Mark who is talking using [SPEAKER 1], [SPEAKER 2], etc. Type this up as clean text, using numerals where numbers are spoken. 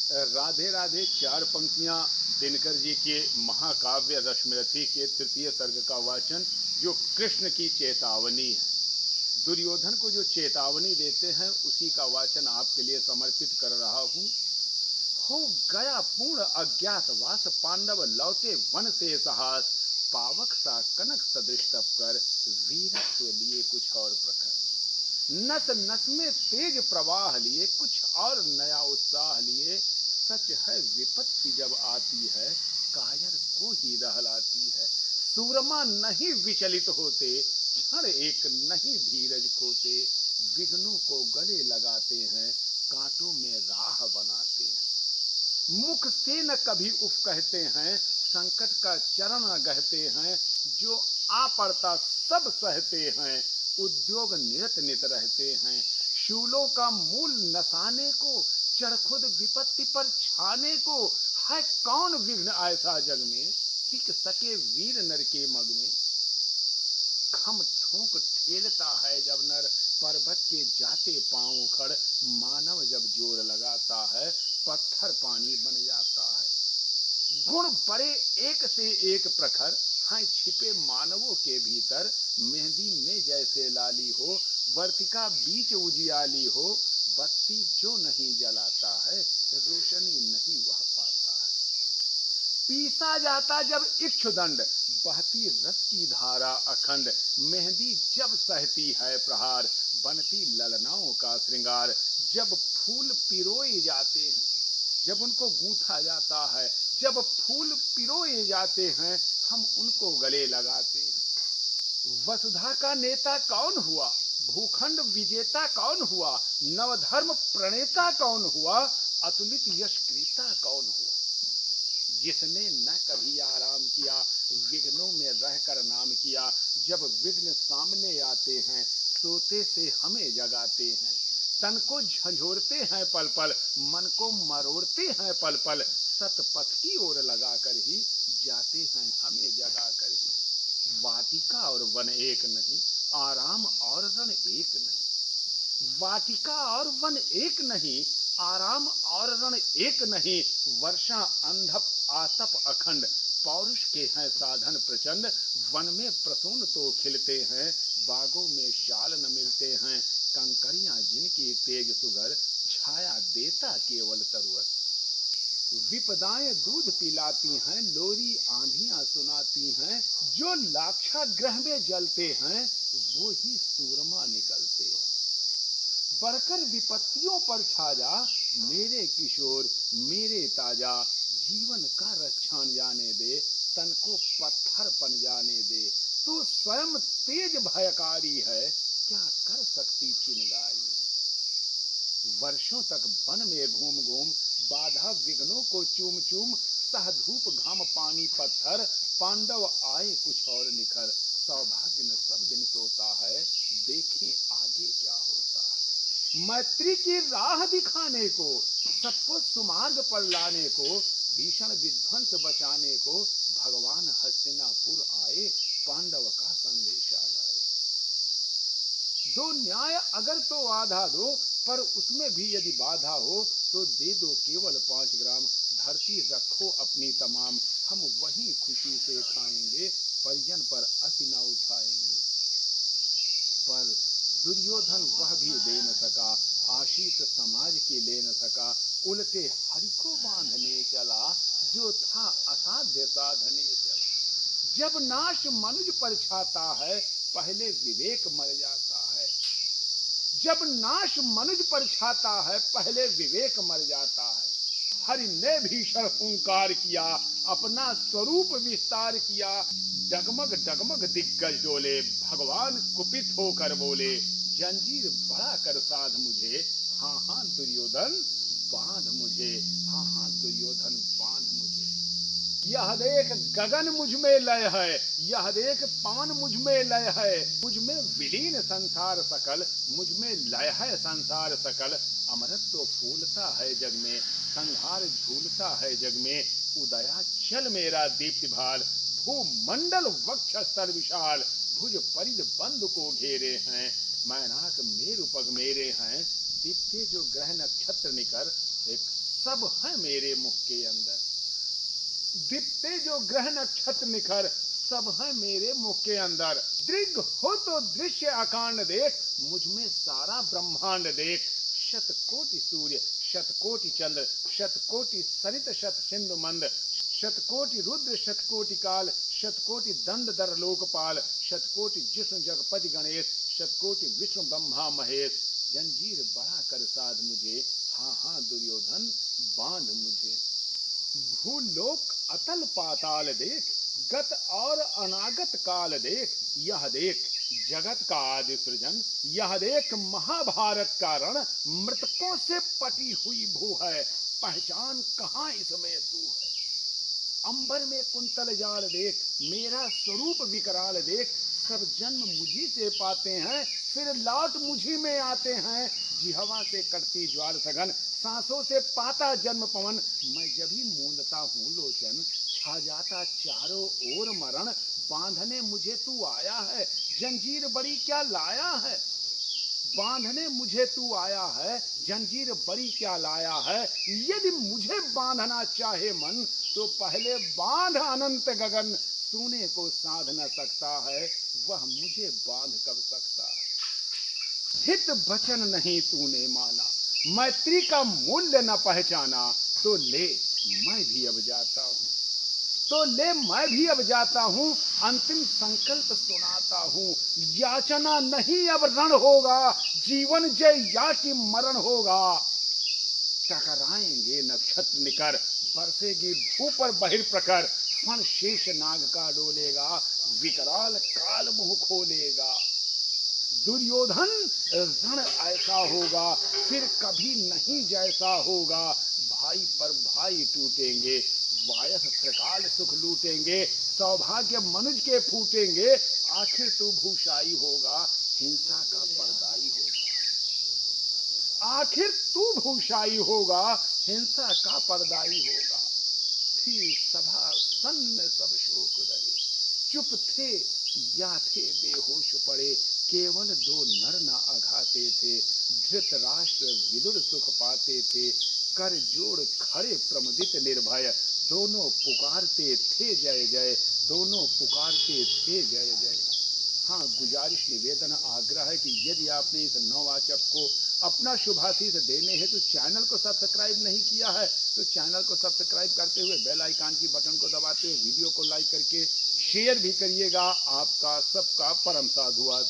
[SPEAKER 1] राधे राधे चार पंक्तियां दिनकर जी के महाकाव्य रश्मिरथी के तृतीय सर्ग का वाचन, जो कृष्ण की चेतावनी है। दुर्योधन को जो चेतावनी देते हैं उसी का वाचन आपके लिए समर्पित कर रहा हूं। हो गया पूर्ण अज्ञातवास, पांडव लौटे वन से साहस, पावक सा कनक सदृश तप कर, वीरत्व लिए कुछ और प्रखर। नस नस में तेज प्रवाह लिए, कुछ और नया उत्साह लिए। सच है विपत्ति जब आती है, कायर को ही रहलाती है। सूरमा नहीं विचलित होते, क्षण एक नहीं धीरज खोते। विघ्नों को गले लगाते हैं, कांटों में राह बनाते हैं। मुख से न कभी उफ कहते हैं, संकट का चरण गहते हैं। जो आ पड़ता सब सहते हैं, उद्योग निरत नित रहते हैं। शूलों का मूल नसाने को, चढ़ खुद विपत्ति पर छाने को। है कौन विघ्न ऐसा जग में, टिक सके वीर नर के मग में। खम ठोंक ठेलता है जब नर, पर्वत के जाते पांव उखड़। मानव जब जोर लगाता है, पत्थर पानी बन जाता है। गुण बड़े एक से एक प्रखर, हैं छिपे मानवों के भीतर। मेहंदी में जैसे लाली हो, वर्तिका बीच उजियाली हो। बत्ती जो नहीं जलाता है, रोशनी नहीं वह पाता है। पीसा जाता जब इक्षुदंड, बहती रस की धारा अखंड। मेहंदी जब सहती है प्रहार, बनती ललनाओं का श्रृंगार। जब फूल पिरोए जाते हैं, जब उनको गूंथा जाता है, जब फूल पिरोए जाते हैं, हम उनको गले लगाते हैं। वसुधा का नेता कौन हुआ, भूखंड विजेता कौन हुआ। नवधर्म प्रणेता कौन हुआ, अतुलित यश क्रेता कौन हुआ। जिसने न कभी आराम किया, विघ्नों में रहकर नाम किया। जब विघ्न सामने आते हैं, सोते से हमें जगाते हैं। तन को झंझोरते हैं पल पल, मन को मरोड़ते हैं पल पल। सतपथ की ओर लगाकर ही जाते हैं हमें जगाकर ही। वाटिका और वन एक नहीं, आराम और रण एक नहीं। वाटिका और वन एक नहीं, आराम और रण एक नहीं। वर्षा अंधप आतप अखंड, पौरुष के हैं साधन प्रचंड। वन में प्रसून तो खिलते हैं, बागों में शाल न मिलते हैं। कंकड़ियां जिनकी तेज सुगर, छाया देता केवल तरुअर। विपदाएं दूध पिलाती हैं, लोरी आंधियां सुनाती हैं। जो लाक्षागृह में जलते हैं, वो ही सूरमा निकलते हैं। बढ़कर विपत्तियों पर छा जा, मेरे किशोर मेरे ताजा। जीवन का रस छान जाने दे, तन को पत्थर बन जाने दे। तू स्वयं तेज भयकारी है, क्या कर सकती चिंगारी है। वर्षों तक वन में घूम घूम, बाधा विघ्नों को चूम चूम। सह धूप घाम पानी पत्थर, पांडव आए कुछ और निखर। सौभाग्य न सब दिन सोता है, देखें आगे क्या होता है। मैत्री की राह दिखाने को, सबको सुमार्ग पर लाने को। भीषण विध्वंस बचाने को, भगवान हस्तिनापुर आए, पांडव का संदेशा लाए। दो न्याय अगर तो आधा दो, पर उसमें भी यदि बाधा हो, तो दे दो केवल 5 ग्राम। धरती रखो अपनी तमाम, हम वहीं खुशी से खाएंगे। परिजन पर अति न उठाएंगे। पर दुर्योधन वह भी दे न सका, आशीष समाज की ले न सका। उल्टे हरि को बांधने चला, जो था असाध्य साधने चला। जब नाश मनुज पर छाता है, पहले विवेक मर जाता है। जब नाश मनुज पर छाता है, पहले विवेक मर जाता है। हरि ने भीषण हुंकार किया, अपना स्वरूप विस्तार किया। डगमग डगमग दिग्गज डोले, भगवान कुपित होकर बोले। जंजीर बड़ा कर साध मुझे, हाँ हाँ दुर्योधन बांध मुझे। हाँ हाँ दुर्योधन बांध मुझे। यह देख गगन मुझ में लय है, यह देख पवन मुझ में लय है। मुझ में विलीन संसार सकल, मुझ में लय है संसार सकल। अमृत तो फूलता है जग में, संहार झूलता है जग में। उदया चल मेरा दीप्ति भाल, भूमंडल वक्ष स्थल विशाल। भुज परिध बंद को घेरे हैं, मैनाक मेरु पग मेरे हैं। दीप्ते जो ग्रह नक्षत्र निकर, एक सब है मेरे मुख के अंदर। दीप्ते जो ग्रह नक्षत्र निखर, सब है मेरे मुख के अंदर। दृग हो तो दृश्य अकांड देख, मुझ में सारा ब्रह्मांड देख। शतकोटि सूर्य शतकोटि चंद्र, शतकोटि सरित शत सिंधु मंद, शतकोटि रुद्र शतकोटि काल, शतकोटि दंड दर लोकपाल, शतकोटि जिष्णु जगपति गणेश, शतकोटि विष्णु ब्रह्मा महेश। जंजीर बढ़ा कर साध मुझे, हाँ हाँ दुर्योधन बांध मुझे। भूलोक अतल पाताल देख, गत और अनागत काल देख। यह देख जगत का आदि सृजन, यह देख महाभारत का रण। मृतकों से पटी हुई भू है, पहचान कहाँ इसमें तू है। अंबर में कुंतल जाल देख, मेरा स्वरूप विकराल देख। सब जन्म मुझी से पाते हैं, फिर लौट मुझी में आते हैं। जिहवा से कटती ज्वार सघन, सांसों से पाता जन्म पवन। मैं जब ही मूंदता हूँ लोचन, छा जाता चारों ओर मरण। बांधने मुझे तू आया है, जंजीर बड़ी क्या लाया है। बांधने मुझे तू आया है, जंजीर बड़ी क्या लाया है। यदि मुझे बांधना चाहे मन, तो पहले बांध अनंत गगन। सोने को साध न सकता है, वह मुझे बांध कब सकता है। हित वचन नहीं तूने माना, मैत्री का मूल्य न पहचाना। तो ले मैं भी अब जाता हूँ, तो ले मैं भी अब जाता हूँ। अंतिम संकल्प सुनाता हूँ, याचना नहीं अब रण होगा। जीवन जय या कि मरण होगा। टकराएंगे नक्षत्र निकर, बरसेगी भू पर बहिर्प्रखर। फण शेष नाग का डोलेगा, विकराल काल मुंह खोलेगा। दुर्योधन रण ऐसा होगा, फिर कभी नहीं जैसा होगा। भाई पर भाई टूटेंगे, वायस त्रिकाल सुख लूटेंगे। सौभाग्य मनुज के फूटेंगे, आखिर तू भूषाई होगा, हिंसा का पर्दाई होगा। आखिर तू भूषाई होगा, हिंसा का पर्दाई होगा। थी सभा सन्न सब शोक डरे, चुप थे या थे बेहोश पड़े। केवल दो नर न अघाते थे, धृतराष्ट्र विदुर सुख पाते थे। कर जोड़ खड़े प्रमदित निर्भय, दोनों पुकारते थे जय जय, दोनों पुकारते थे जय जय। हाँ, गुजारिश निवेदन आग्रह है कि यदि आपने इस नववाचक को अपना शुभाशीष देने हैं तो चैनल को सब्सक्राइब नहीं किया है तो चैनल को सब्सक्राइब करते हुए बेल आइकन की बटन को दबाते हुए वीडियो को लाइक करके शेयर भी करिएगा। आपका सबका परम साधुवाद।